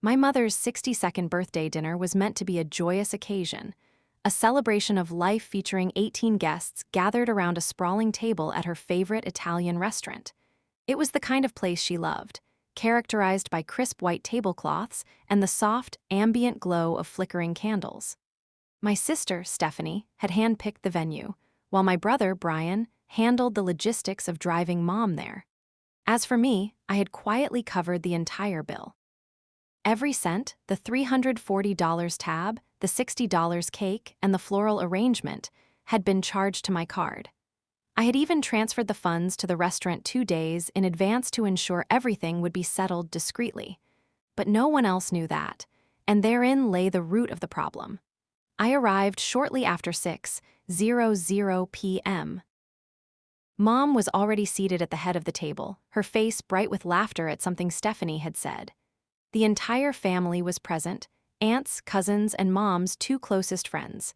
My mother's 62nd birthday dinner was meant to be a joyous occasion, a celebration of life featuring 18 guests gathered around a sprawling table at her favorite Italian restaurant. It was the kind of place she loved, characterized by crisp white tablecloths and the soft, ambient glow of flickering candles. My sister, Stephanie, had handpicked the venue, while my brother, Brian, handled the logistics of driving Mom there. As for me, I had quietly covered the entire bill. Every cent, the $340 tab, the $60 cake, and the floral arrangement, had been charged to my card. I had even transferred the funds to the restaurant 2 days in advance to ensure everything would be settled discreetly. But no one else knew that, and therein lay the root of the problem. I arrived shortly after 6:00 p.m. Mom was already seated at the head of the table, her face bright with laughter at something Stephanie had said. The entire family was present, aunts, cousins, and Mom's 2 closest friends.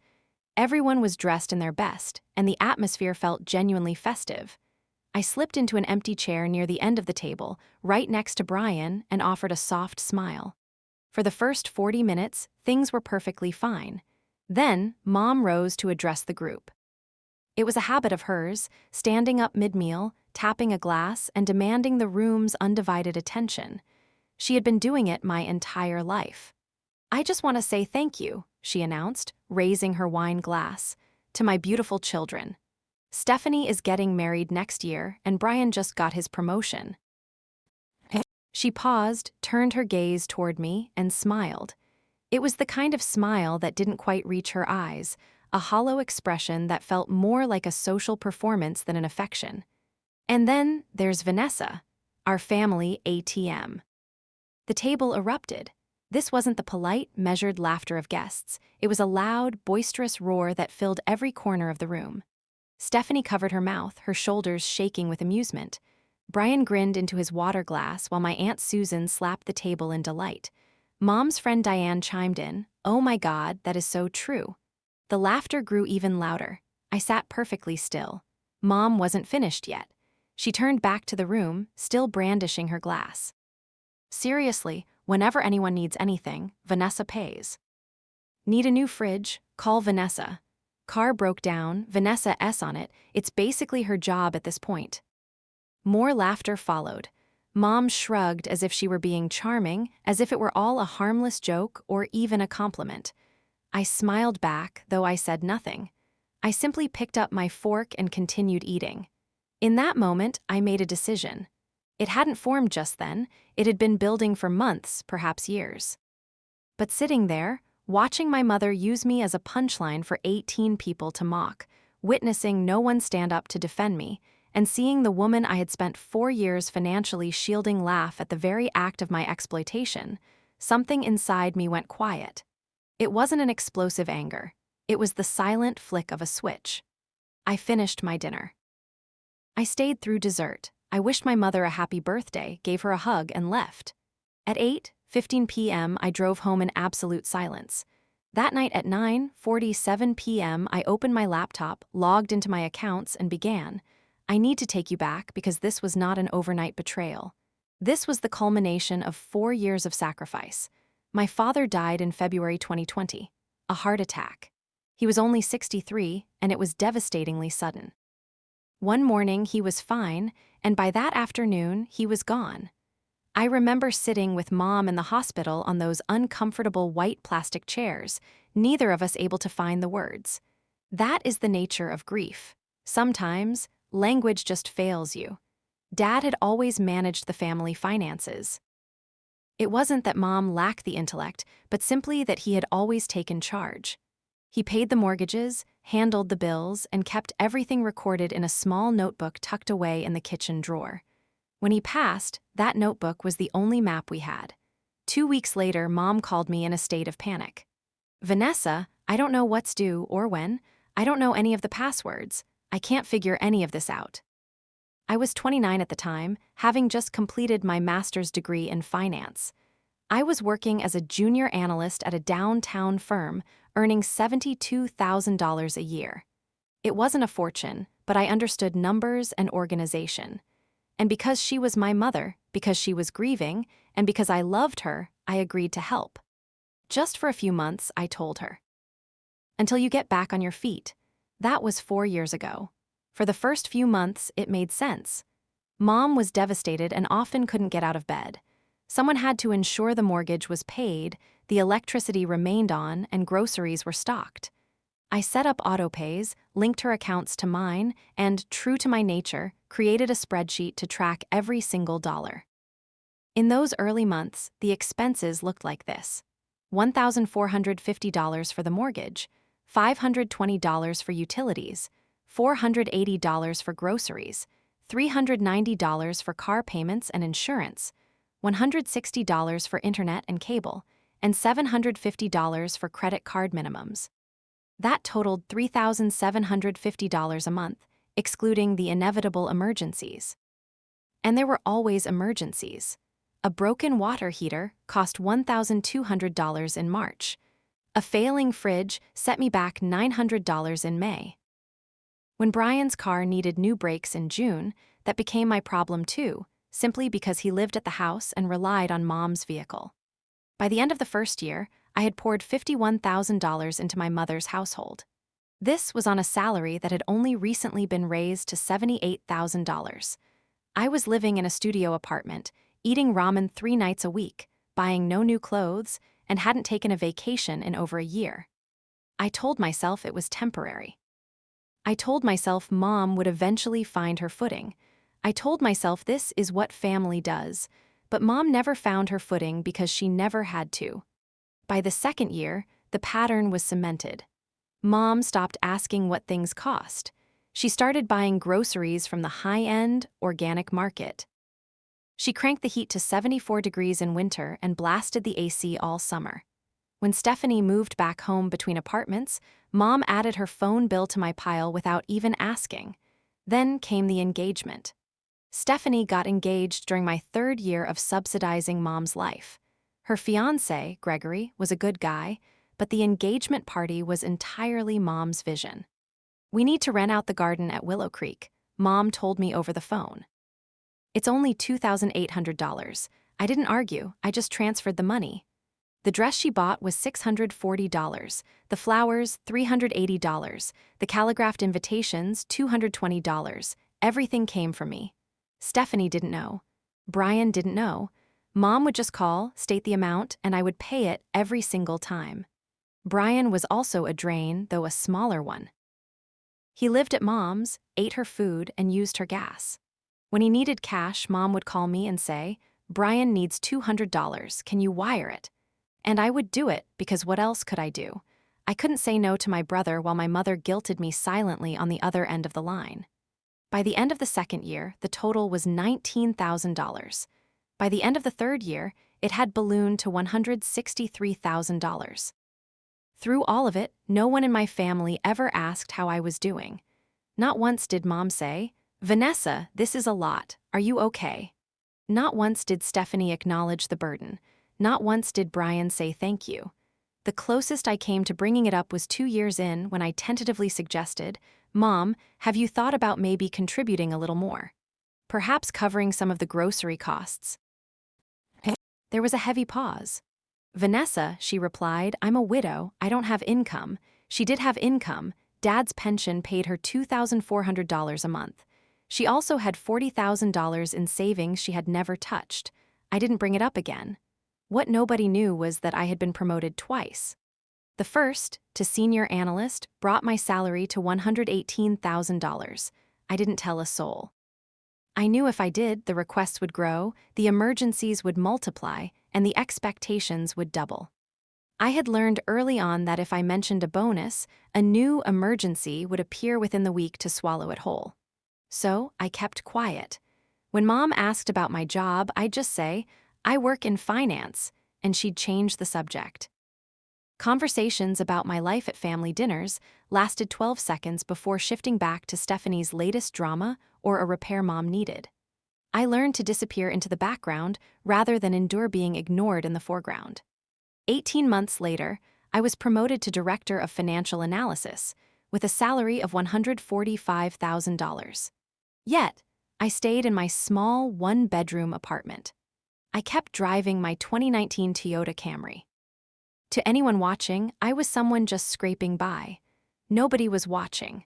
Everyone was dressed in their best, and the atmosphere felt genuinely festive. I slipped into an empty chair near the end of the table, right next to Brian, and offered a soft smile. For the first 40 minutes, things were perfectly fine. Then, Mom rose to address the group. It was a habit of hers, standing up mid-meal, tapping a glass, and demanding the room's undivided attention. She had been doing it my entire life. "I just want to say thank you," she announced, raising her wine glass, "to my beautiful children. Stephanie is getting married next year, and Brian just got his promotion." She paused, turned her gaze toward me, and smiled. It was the kind of smile that didn't quite reach her eyes, a hollow expression that felt more like a social performance than an affection. "And then there's Vanessa, our family ATM." The table erupted. This wasn't the polite, measured laughter of guests. It was a loud, boisterous roar that filled every corner of the room. Stephanie covered her mouth, her shoulders shaking with amusement. Brian grinned into his water glass while my Aunt Susan slapped the table in delight. Mom's friend Diane chimed in, "Oh my God, that is so true." The laughter grew even louder. I sat perfectly still. Mom wasn't finished yet. She turned back to the room, still brandishing her glass. "Seriously, whenever anyone needs anything, Vanessa pays. Need a new fridge? Call Vanessa. Car broke down, Vanessa S on it. It's basically her job at this point." More laughter followed. Mom shrugged as if she were being charming, as if it were all a harmless joke or even a compliment. I smiled back, though I said nothing. I simply picked up my fork and continued eating. In that moment, I made a decision. It hadn't formed just then, it had been building for months, perhaps years. But sitting there, watching my mother use me as a punchline for 18 people to mock, witnessing no one stand up to defend me, and seeing the woman I had spent 4 years financially shielding laugh at the very act of my exploitation, something inside me went quiet. It wasn't an explosive anger. It was the silent flick of a switch. I finished my dinner. I stayed through dessert. I wished my mother a happy birthday, gave her a hug, and left. At 8:15 p.m., I drove home in absolute silence. That night at 9:47 p.m., I opened my laptop, logged into my accounts, and began. "I need to take you back because this was not an overnight betrayal. This was the culmination of 4 years of sacrifice. My father died in February 2020, a heart attack. He was only 63, and it was devastatingly sudden. One morning he was fine, and by that afternoon he was gone. I remember sitting with Mom in the hospital on those uncomfortable white plastic chairs, neither of us able to find the words. That is the nature of grief. Sometimes, language just fails you. Dad had always managed the family finances. It wasn't that Mom lacked the intellect, but simply that he had always taken charge. He paid the mortgages, handled the bills, and kept everything recorded in a small notebook tucked away in the kitchen drawer. When he passed, that notebook was the only map we had. 2 weeks later, Mom called me in a state of panic. "Vanessa, I don't know what's due or when. I don't know any of the passwords. I can't figure any of this out." I was 29 at the time, having just completed my master's degree in finance. I was working as a junior analyst at a downtown firm, earning $72,000 a year. It wasn't a fortune, but I understood numbers and organization. And because she was my mother, because she was grieving, and because I loved her, I agreed to help. Just for a few months, I told her. Until you get back on your feet. That was 4 years ago. For the first few months, it made sense. Mom was devastated and often couldn't get out of bed. Someone had to ensure the mortgage was paid, the electricity remained on, and groceries were stocked. I set up autopays, linked her accounts to mine, and, true to my nature, created a spreadsheet to track every single dollar. In those early months, the expenses looked like this: $1,450 for the mortgage, $520 for utilities, $480 for groceries, $390 for car payments and insurance, $160 for internet and cable, and $750 for credit card minimums. That totaled $3,750 a month, excluding the inevitable emergencies. And there were always emergencies. A broken water heater cost $1,200 in March. A failing fridge set me back $900 in May. When Brian's car needed new brakes in June, that became my problem too, simply because he lived at the house and relied on Mom's vehicle. By the end of the first year, I had poured $51,000 into my mother's household. This was on a salary that had only recently been raised to $78,000. I was living in a studio apartment, eating ramen 3 nights a week, buying no new clothes, and hadn't taken a vacation in over a year. I told myself it was temporary. I told myself Mom would eventually find her footing. I told myself this is what family does, but Mom never found her footing because she never had to. By the second year, the pattern was cemented. Mom stopped asking what things cost. She started buying groceries from the high-end, organic market. She cranked the heat to 74 degrees in winter and blasted the AC all summer. When Stephanie moved back home between apartments, Mom added her phone bill to my pile without even asking. Then came the engagement. Stephanie got engaged during my 3rd year of subsidizing Mom's life. Her fiancé, Gregory, was a good guy, but the engagement party was entirely Mom's vision. "We need to rent out the garden at Willow Creek," Mom told me over the phone. "It's only $2,800. I didn't argue, I just transferred the money. The dress she bought was $640, the flowers $380, the calligraphed invitations $220. Everything came from me. Stephanie didn't know. Brian didn't know. Mom would just call, state the amount, and I would pay it every single time. Brian was also a drain, though a smaller one. He lived at Mom's, ate her food, and used her gas. When he needed cash, Mom would call me and say, "Brian needs $200, can you wire it?" And I would do it, because what else could I do? I couldn't say no to my brother while my mother guilted me silently on the other end of the line. By the end of the 2nd year, the total was $19,000. By the end of the 3rd year, it had ballooned to $163,000. Through all of it, no one in my family ever asked how I was doing. Not once did Mom say, "Vanessa, this is a lot. Are you okay?" Not once did Stephanie acknowledge the burden. Not once did Brian say thank you. The closest I came to bringing it up was 2 years in when I tentatively suggested, "Mom, have you thought about maybe contributing a little more? Perhaps covering some of the grocery costs?" There was a heavy pause. "Vanessa," she replied, "I'm a widow, I don't have income." She did have income. Dad's pension paid her $2,400 a month. She also had $40,000 in savings she had never touched. I didn't bring it up again. What nobody knew was that I had been promoted twice. The first, to senior analyst, brought my salary to $118,000. I didn't tell a soul. I knew if I did, the requests would grow, the emergencies would multiply, and the expectations would double. I had learned early on that if I mentioned a bonus, a new emergency would appear within the week to swallow it whole. So I kept quiet. When Mom asked about my job, I'd just say, "I work in finance," and she'd change the subject. Conversations about my life at family dinners lasted 12 seconds before shifting back to Stephanie's latest drama or a repair Mom needed. I learned to disappear into the background rather than endure being ignored in the foreground. 18 months later, I was promoted to Director of Financial Analysis, with a salary of $145,000. Yet, I stayed in my small 1-bedroom apartment. I kept driving my 2019 Toyota Camry. To anyone watching, I was someone just scraping by. Nobody was watching.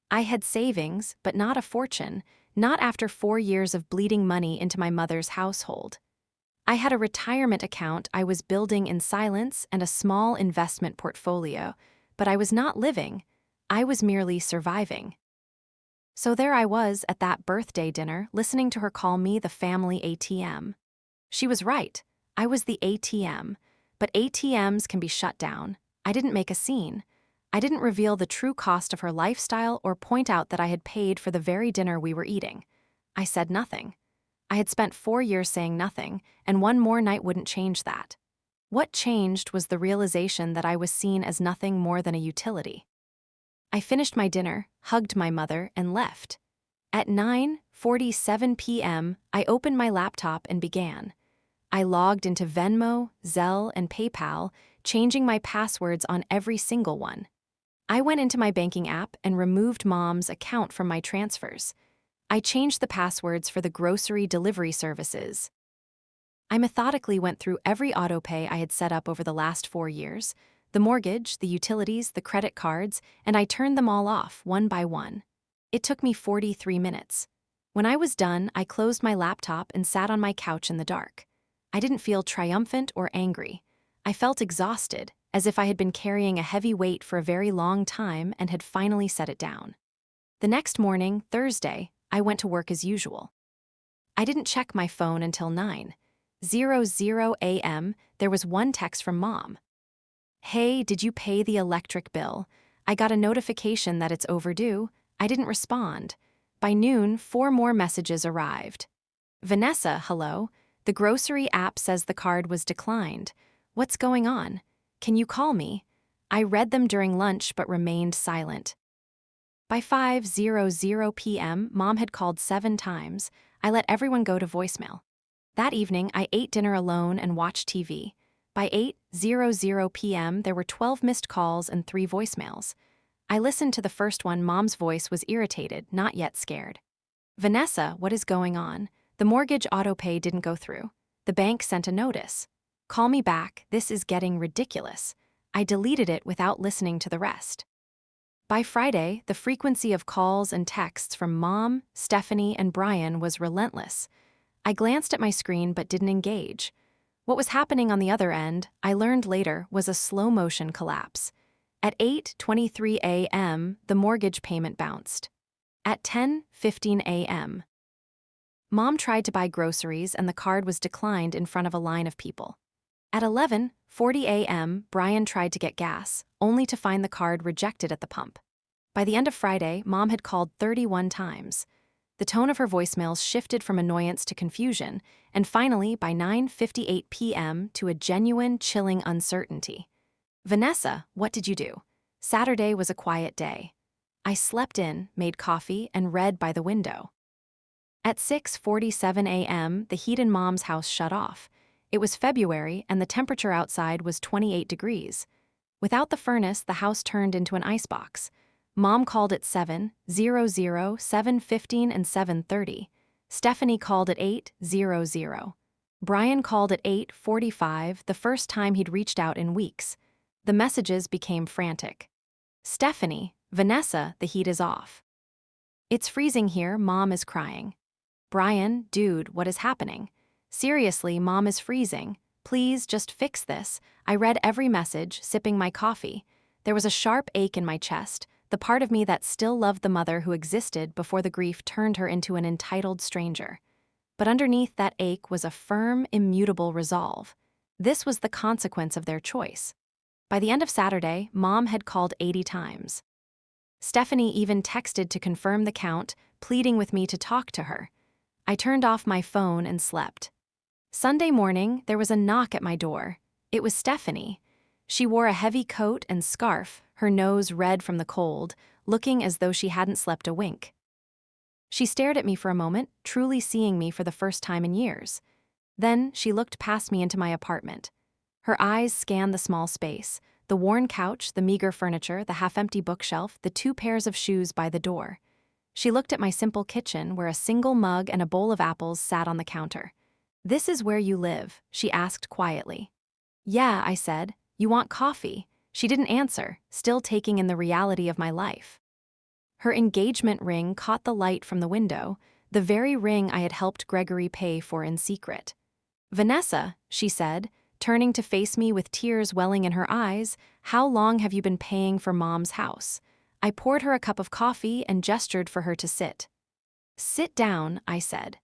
I had savings, but not a fortune, not after 4 years of bleeding money into my mother's household. I had a retirement account I was building in silence and a small investment portfolio, but I was not living. I was merely surviving. So there I was at that birthday dinner, listening to her call me the family ATM. She was right. I was the ATM. But ATMs can be shut down. I didn't make a scene. I didn't reveal the true cost of her lifestyle or point out that I had paid for the very dinner we were eating. I said nothing. I had spent 4 years saying nothing, and one more night wouldn't change that. What changed was the realization that I was seen as nothing more than a utility. I finished my dinner, hugged my mother, and left. At 9:47 p.m., I opened my laptop and began. I logged into Venmo, Zelle, and PayPal, changing my passwords on every single one. I went into my banking app and removed Mom's account from my transfers. I changed the passwords for the grocery delivery services. I methodically went through every autopay I had set up over the last 4 years, the mortgage, the utilities, the credit cards, and I turned them all off one by one. It took me 43 minutes. When I was done, I closed my laptop and sat on my couch in the dark. I didn't feel triumphant or angry. I felt exhausted, as if I had been carrying a heavy weight for a very long time and had finally set it down. The next morning, Thursday, I went to work as usual. I didn't check my phone until 9:00 a.m. There was one text from Mom. "Hey, did you pay the electric bill? I got a notification that it's overdue." I didn't respond. By noon, 4 more messages arrived. "Vanessa, hello. The grocery app says the card was declined. What's going on? Can you call me?" I read them during lunch but remained silent. By 5:00 p.m., Mom had called 7 times. I let everyone go to voicemail. That evening, I ate dinner alone and watched TV. By 8:00 p.m., there were 12 missed calls and 3 voicemails. I listened to the first one. Mom's voice was irritated, not yet scared. "Vanessa, what is going on? The mortgage autopay didn't go through. The bank sent a notice. Call me back, this is getting ridiculous." I deleted it without listening to the rest. By Friday, the frequency of calls and texts from Mom, Stephanie, and Brian was relentless. I glanced at my screen but didn't engage. What was happening on the other end, I learned later, was a slow-motion collapse. At 8:23 a.m., the mortgage payment bounced. At 10:15 a.m., Mom tried to buy groceries and the card was declined in front of a line of people. At 11:40 a.m., Brian tried to get gas, only to find the card rejected at the pump. By the end of Friday, Mom had called 31 times. The tone of her voicemails shifted from annoyance to confusion, and finally, by 9:58 p.m., to a genuine, chilling uncertainty. "Vanessa, what did you do?" Saturday was a quiet day. I slept in, made coffee, and read by the window. At 6:47 a.m., the heat in Mom's house shut off. It was February, and the temperature outside was 28 degrees. Without the furnace, the house turned into an icebox. Mom called at 7:00, 7:15, and 7:30. Stephanie called at 8:00. Brian called at 8:45, the first time he'd reached out in weeks. The messages became frantic. "Stephanie, Vanessa, the heat is off. It's freezing here, Mom is crying. Brian, dude, what is happening? Seriously, Mom is freezing. Please, just fix this." I read every message, sipping my coffee. There was a sharp ache in my chest, the part of me that still loved the mother who existed before the grief turned her into an entitled stranger. But underneath that ache was a firm, immutable resolve. This was the consequence of their choice. By the end of Saturday, Mom had called 80 times. Stephanie even texted to confirm the count, pleading with me to talk to her. I turned off my phone and slept. Sunday morning, there was a knock at my door. It was Stephanie. She wore a heavy coat and scarf, her nose red from the cold, looking as though she hadn't slept a wink. She stared at me for a moment, truly seeing me for the first time in years. Then she looked past me into my apartment. Her eyes scanned the small space, the worn couch, the meager furniture, the half-empty bookshelf, the 2 pairs of shoes by the door. She looked at my simple kitchen where a single mug and a bowl of apples sat on the counter. "This is where you live?" she asked quietly. "Yeah," I said. "You want coffee?" She didn't answer, still taking in the reality of my life. Her engagement ring caught the light from the window, the very ring I had helped Gregory pay for in secret. "Vanessa," she said, turning to face me with tears welling in her eyes, "how long have you been paying for Mom's house?" I poured her a cup of coffee and gestured for her to sit. "Sit down," I said.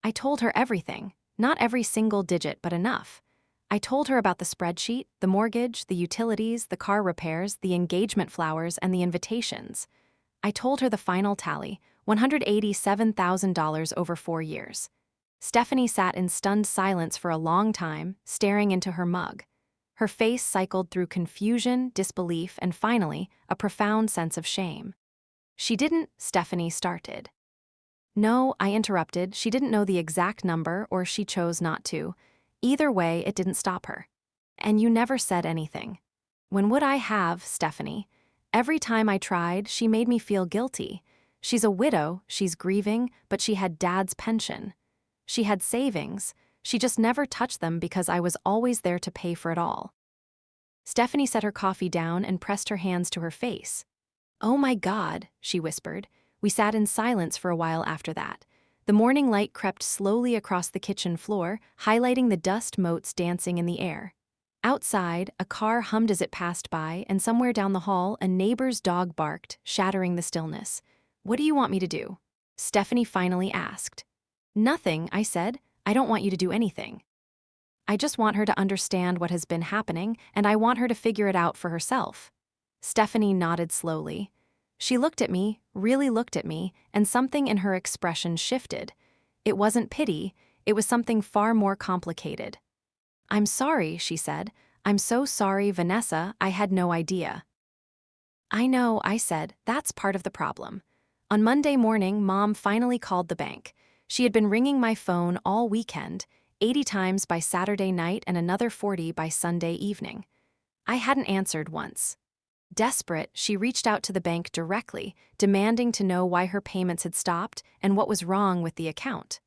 I told her everything, not every single digit, but enough. I told her about the spreadsheet, the mortgage, the utilities, the car repairs, the engagement flowers, and the invitations. I told her the final tally, $187,000 over 4 years. Stephanie sat in stunned silence for a long time, staring into her mug. Her face cycled through confusion, disbelief, and finally, a profound sense of shame. Stephanie started. "No," I interrupted. She didn't know the exact number, or she chose not to. Either way, it didn't stop her. "And you never said anything." "When would I have, Stephanie? Every time I tried, she made me feel guilty. She's a widow, she's grieving, but she had Dad's pension. She had savings. She just never touched them because I was always there to pay for it all." Stephanie set her coffee down and pressed her hands to her face. "Oh my God," she whispered. We sat in silence for a while after that. The morning light crept slowly across the kitchen floor, highlighting the dust motes dancing in the air. Outside, a car hummed as it passed by, and somewhere down the hall, a neighbor's dog barked, shattering the stillness. "What do you want me to do?" Stephanie finally asked. "Nothing," I said. "I don't want you to do anything. I just want her to understand what has been happening, and I want her to figure it out for herself." Stephanie nodded slowly. She looked at me, really looked at me, and something in her expression shifted. It wasn't pity, it was something far more complicated. "I'm sorry," she said. "I'm so sorry, Vanessa, I had no idea." "I know," I said. "That's part of the problem." On Monday morning, Mom finally called the bank. She had been ringing my phone all weekend, 80 times by Saturday night and another 40 by Sunday evening. I hadn't answered once. Desperate, she reached out to the bank directly, demanding to know why her payments had stopped and what was wrong with the account.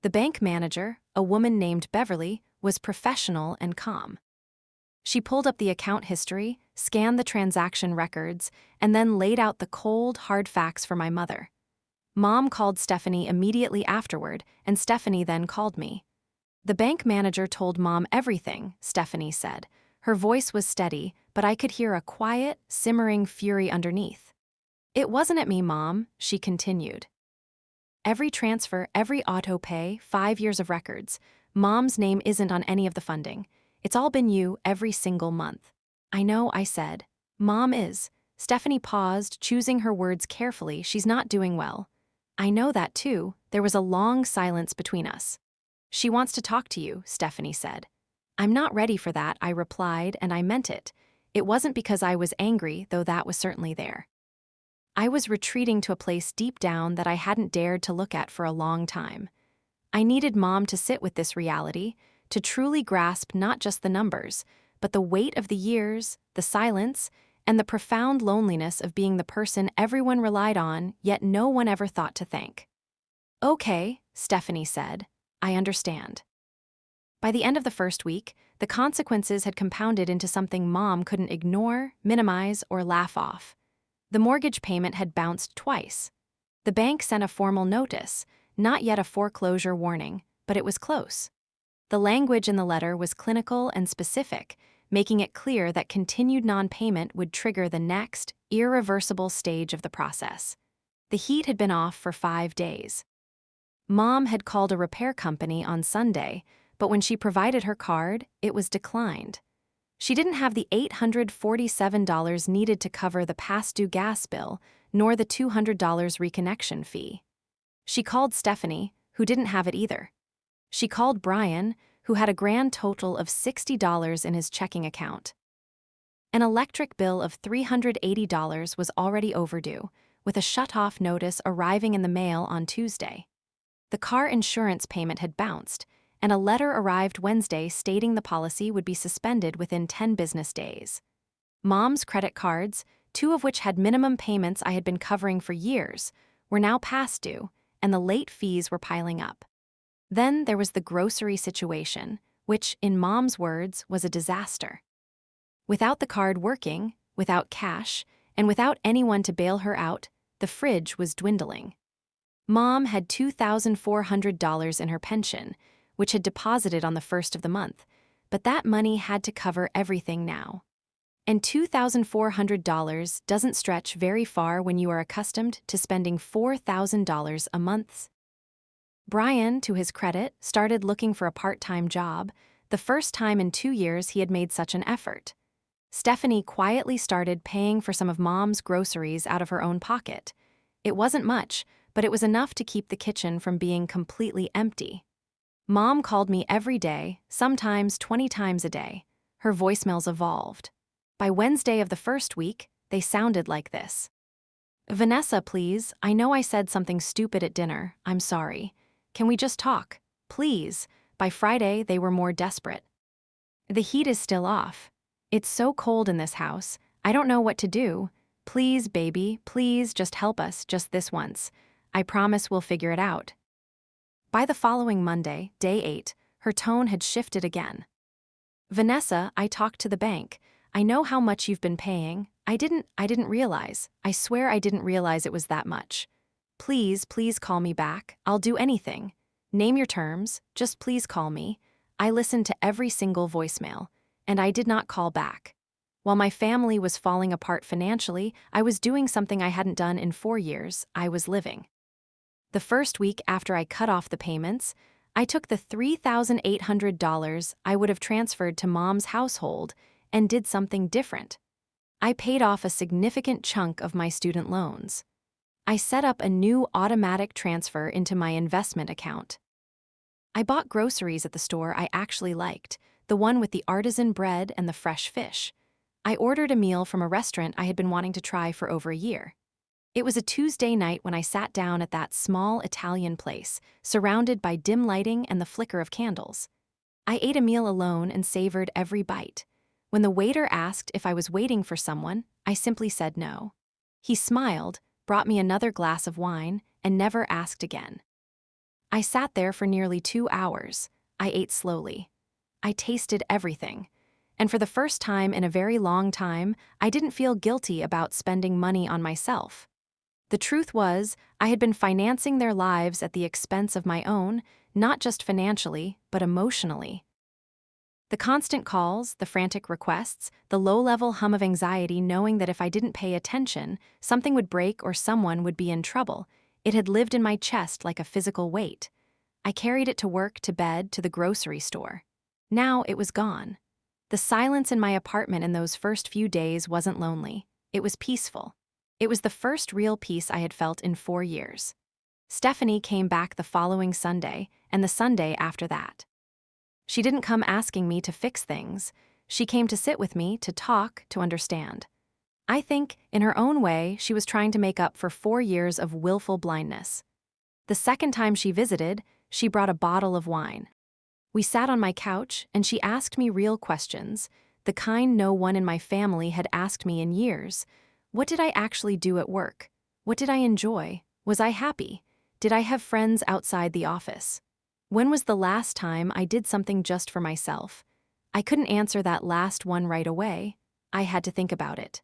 The bank manager, a woman named Beverly, was professional and calm. She pulled up the account history, scanned the transaction records, and then laid out the cold, hard facts for my mother. Mom called Stephanie immediately afterward, and Stephanie then called me. "The bank manager told Mom everything," Stephanie said. Her voice was steady, but I could hear a quiet, simmering fury underneath. "It wasn't at me, Mom," she continued. "Every transfer, every auto pay, 5 years of records. Mom's name isn't on any of the funding. It's all been you every single month." "I know," I said. "Mom is." Stephanie paused, choosing her words carefully. "She's not doing well." "I know that too." There was a long silence between us. "She wants to talk to you," Stephanie said. "I'm not ready for that," I replied, and I meant it. It wasn't because I was angry, though that was certainly there. I was retreating to a place deep down that I hadn't dared to look at for a long time. I needed Mom to sit with this reality, to truly grasp not just the numbers, but the weight of the years, the silence, and the profound loneliness of being the person everyone relied on, yet no one ever thought to thank. "Okay," Stephanie said. "I understand." By the end of the first week, the consequences had compounded into something Mom couldn't ignore, minimize, or laugh off. The mortgage payment had bounced twice. The bank sent a formal notice, not yet a foreclosure warning, but it was close. The language in the letter was clinical and specific, making it clear that continued non-payment would trigger the next, irreversible stage of the process. The heat had been off for 5 days. Mom had called a repair company on Sunday, but when she provided her card, it was declined. She didn't have the $847 needed to cover the past-due gas bill, nor the $200 reconnection fee. She called Stephanie, who didn't have it either. She called Brian, who had a grand total of $60 in his checking account. An electric bill of $380 was already overdue, with a shut-off notice arriving in the mail on Tuesday. The car insurance payment had bounced, and a letter arrived Wednesday stating the policy would be suspended within 10 business days. Mom's credit cards, 2 of which had minimum payments I had been covering for years, were now past due, and the late fees were piling up. Then there was the grocery situation, which, in Mom's words, was a disaster. Without the card working, without cash, and without anyone to bail her out, the fridge was dwindling. Mom had $2,400 in her pension, which had deposited on the first of the month, but that money had to cover everything now. And $2,400 doesn't stretch very far when you are accustomed to spending $4,000 a month. Brian, to his credit, started looking for a part-time job, the first time in 2 years he had made such an effort. Stephanie quietly started paying for some of Mom's groceries out of her own pocket. It wasn't much, but it was enough to keep the kitchen from being completely empty. Mom called me every day, sometimes 20 times a day. Her voicemails evolved. By Wednesday of the first week, they sounded like this. "Vanessa, please, I know I said something stupid at dinner. I'm sorry. Can we just talk? Please." By Friday, they were more desperate. "The heat is still off. It's so cold in this house. I don't know what to do. Please, baby, please just help us just this once. I promise we'll figure it out." By the following Monday, day 8, her tone had shifted again. "Vanessa, I talked to the bank. I know how much you've been paying. I didn't realize. I swear I didn't realize it was that much. Please call me back. I'll do anything. Name your terms, just please call me." I listened to every single voicemail, and I did not call back. While my family was falling apart financially, I was doing something I hadn't done in 4 years. I was living. The first week after I cut off the payments, I took the $3,800 I would have transferred to Mom's household and did something different. I paid off a significant chunk of my student loans. I set up a new automatic transfer into my investment account. I bought groceries at the store I actually liked, the one with the artisan bread and the fresh fish. I ordered a meal from a restaurant I had been wanting to try for over a year. It was a Tuesday night when I sat down at that small Italian place, surrounded by dim lighting and the flicker of candles. I ate a meal alone and savored every bite. When the waiter asked if I was waiting for someone, I simply said no. He smiled, brought me another glass of wine, and never asked again. I sat there for nearly 2 hours. I ate slowly. I tasted everything. And for the first time in a very long time, I didn't feel guilty about spending money on myself. The truth was, I had been financing their lives at the expense of my own, not just financially, but emotionally. The constant calls, the frantic requests, the low-level hum of anxiety knowing that if I didn't pay attention, something would break or someone would be in trouble, it had lived in my chest like a physical weight. I carried it to work, to bed, to the grocery store. Now it was gone. The silence in my apartment in those first few days wasn't lonely. It was peaceful. It was the first real peace I had felt in 4 years. Stephanie came back the following Sunday, and the Sunday after that. She didn't come asking me to fix things. She came to sit with me, to talk, to understand. I think, in her own way, she was trying to make up for 4 years of willful blindness. The second time she visited, she brought a bottle of wine. We sat on my couch, and she asked me real questions, the kind no one in my family had asked me in years. What did I actually do at work? What did I enjoy? Was I happy? Did I have friends outside the office? When was the last time I did something just for myself? I couldn't answer that last one right away. I had to think about it.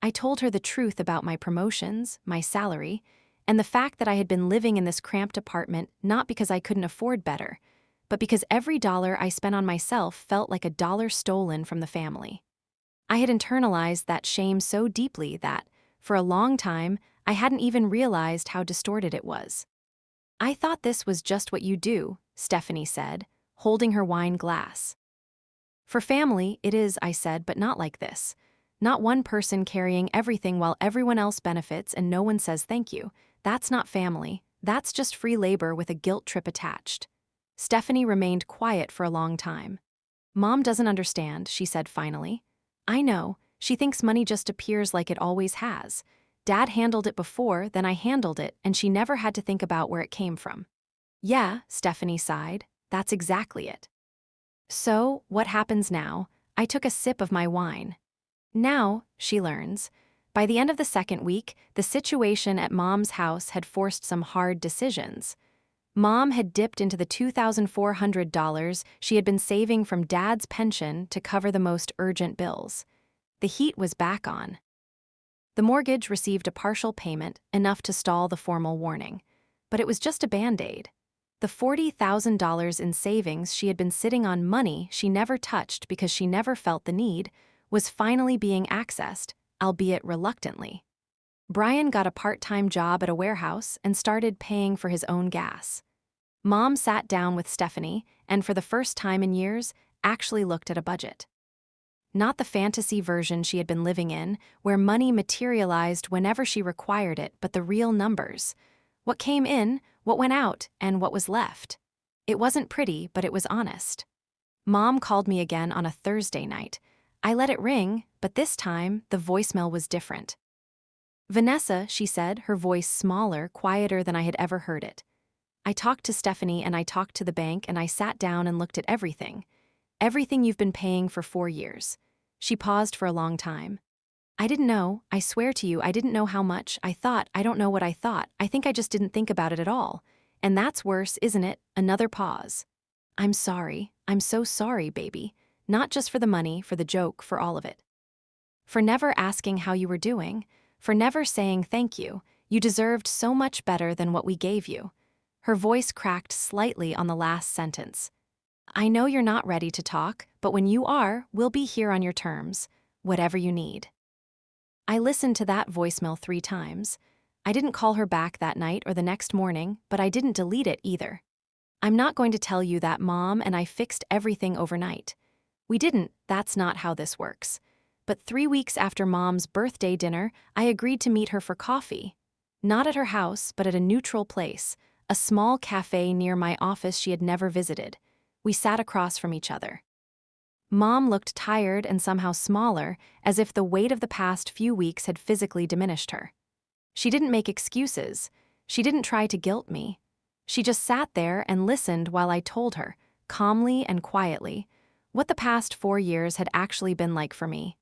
I told her the truth about my promotions, my salary, and the fact that I had been living in this cramped apartment not because I couldn't afford better, but because every dollar I spent on myself felt like a dollar stolen from the family. I had internalized that shame so deeply that, for a long time, I hadn't even realized how distorted it was. "I thought this was just what you do," Stephanie said, holding her wine glass. "For family, it is," I said, "but not like this. Not one person carrying everything while everyone else benefits and no one says thank you. That's not family. That's just free labor with a guilt trip attached." Stephanie remained quiet for a long time. "Mom doesn't understand," she said finally. "I know. She thinks money just appears like it always has. Dad handled it before, then I handled it, and she never had to think about where it came from." "Yeah," Stephanie sighed. "That's exactly it." "So, what happens now?" I took a sip of my wine. "Now," she learns, by the end of the second week, the situation at Mom's house had forced some hard decisions. Mom had dipped into the $2,400 she had been saving from Dad's pension to cover the most urgent bills. The heat was back on. The mortgage received a partial payment, enough to stall the formal warning. But it was just a Band-Aid. The $40,000 in savings she had been sitting on, money she never touched because she never felt the need, was finally being accessed, albeit reluctantly. Brian got a part-time job at a warehouse and started paying for his own gas. Mom sat down with Stephanie and, for the first time in years, actually looked at a budget. Not the fantasy version she had been living in, where money materialized whenever she required it, but the real numbers. What came in, what went out, and what was left. It wasn't pretty, but it was honest. Mom called me again on a Thursday night. I let it ring, but this time, the voicemail was different. "Vanessa," she said, her voice smaller, quieter than I had ever heard it. "I talked to Stephanie and I talked to the bank and I sat down and looked at everything. Everything you've been paying for 4 years. She paused for a long time. "I didn't know, I swear to you, I didn't know how much. I don't know what I thought. I think I just didn't think about it at all. And that's worse, isn't it?" Another pause. "I'm sorry. I'm so sorry, baby. Not just for the money, for the joke, for all of it. For never asking how you were doing. For never saying thank you. You deserved so much better than what we gave you." Her voice cracked slightly on the last sentence. "I know you're not ready to talk, but when you are, we'll be here on your terms. Whatever you need." I listened to that voicemail 3 times. I didn't call her back that night or the next morning, but I didn't delete it either. I'm not going to tell you that Mom and I fixed everything overnight. We didn't, that's not how this works. But 3 weeks after Mom's birthday dinner, I agreed to meet her for coffee. Not at her house, but at a neutral place, a small cafe near my office she had never visited. We sat across from each other. Mom looked tired and somehow smaller, as if the weight of the past few weeks had physically diminished her. She didn't make excuses. She didn't try to guilt me. She just sat there and listened while I told her, calmly and quietly, what the past 4 years had actually been like for me.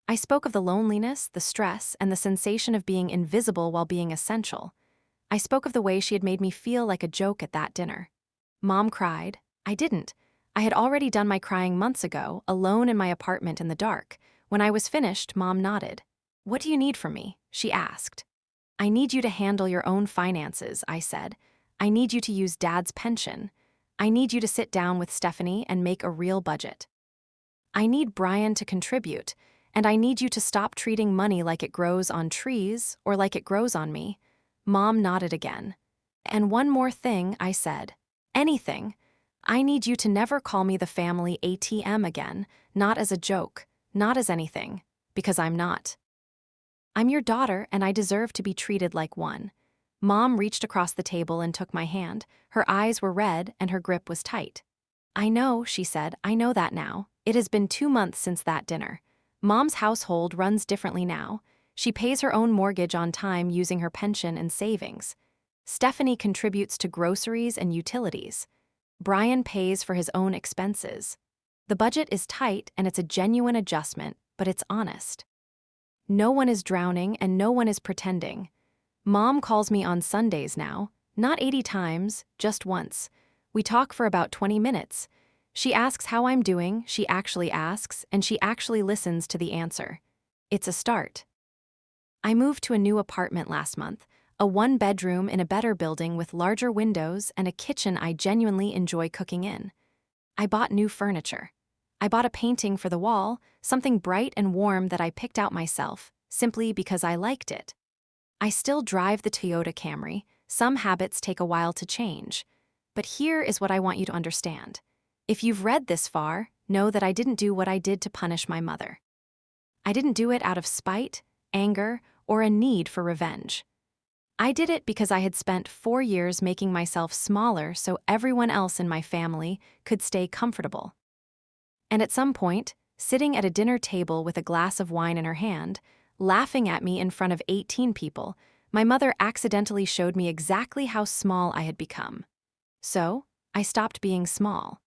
I spoke of the loneliness, the stress, and the sensation of being invisible while being essential. I spoke of the way she had made me feel like a joke at that dinner. Mom cried. I didn't. I had already done my crying months ago, alone in my apartment in the dark. When I was finished, Mom nodded. "What do you need from me?" she asked. "I need you to handle your own finances," I said. "I need you to use Dad's pension. I need you to sit down with Stephanie and make a real budget. I need Brian to contribute, and I need you to stop treating money like it grows on trees or like it grows on me." Mom nodded again. "And one more thing," I said. "Anything. I need you to never call me the family ATM again, not as a joke, not as anything, because I'm not. I'm your daughter and I deserve to be treated like one." Mom reached across the table and took my hand. Her eyes were red and her grip was tight. "I know," she said, "I know that now. It has been 2 months since that dinner. Mom's household runs differently now. She pays her own mortgage on time using her pension and savings. Stephanie contributes to groceries and utilities. Brian pays for his own expenses. The budget is tight and it's a genuine adjustment, but it's honest. No one is drowning and no one is pretending. Mom calls me on Sundays now, not 80 times, just once. We talk for about 20 minutes. She asks how I'm doing, she actually asks, and she actually listens to the answer. It's a start. I moved to a new apartment last month, a 1-bedroom in a better building with larger windows and a kitchen I genuinely enjoy cooking in. I bought new furniture. I bought a painting for the wall, something bright and warm that I picked out myself, simply because I liked it. I still drive the Toyota Camry. Some habits take a while to change. But here is what I want you to understand. If you've read this far, know that I didn't do what I did to punish my mother. I didn't do it out of spite, anger, or a need for revenge. I did it because I had spent 4 years making myself smaller so everyone else in my family could stay comfortable. And at some point, sitting at a dinner table with a glass of wine in her hand, laughing at me in front of 18 people, my mother accidentally showed me exactly how small I had become. So, I stopped being small.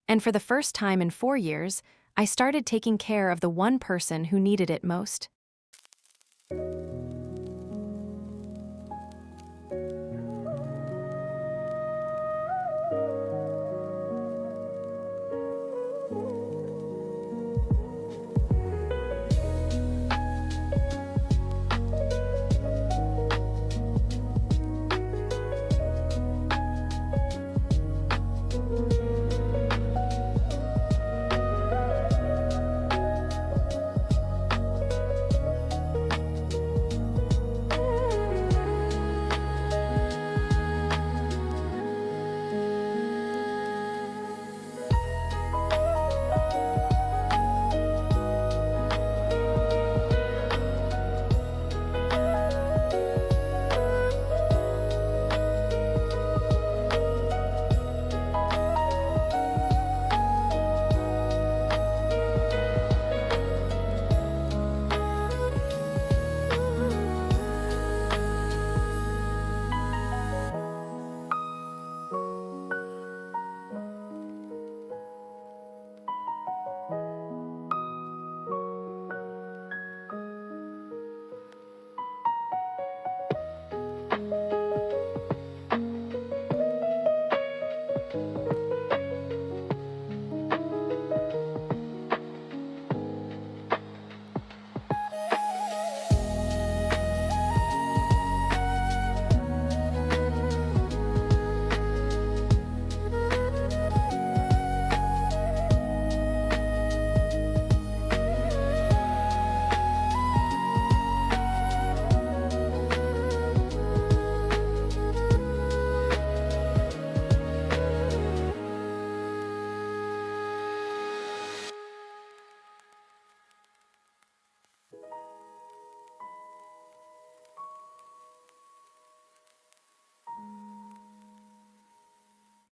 And for the first time in 4 years, I started taking care of the one person who needed it most.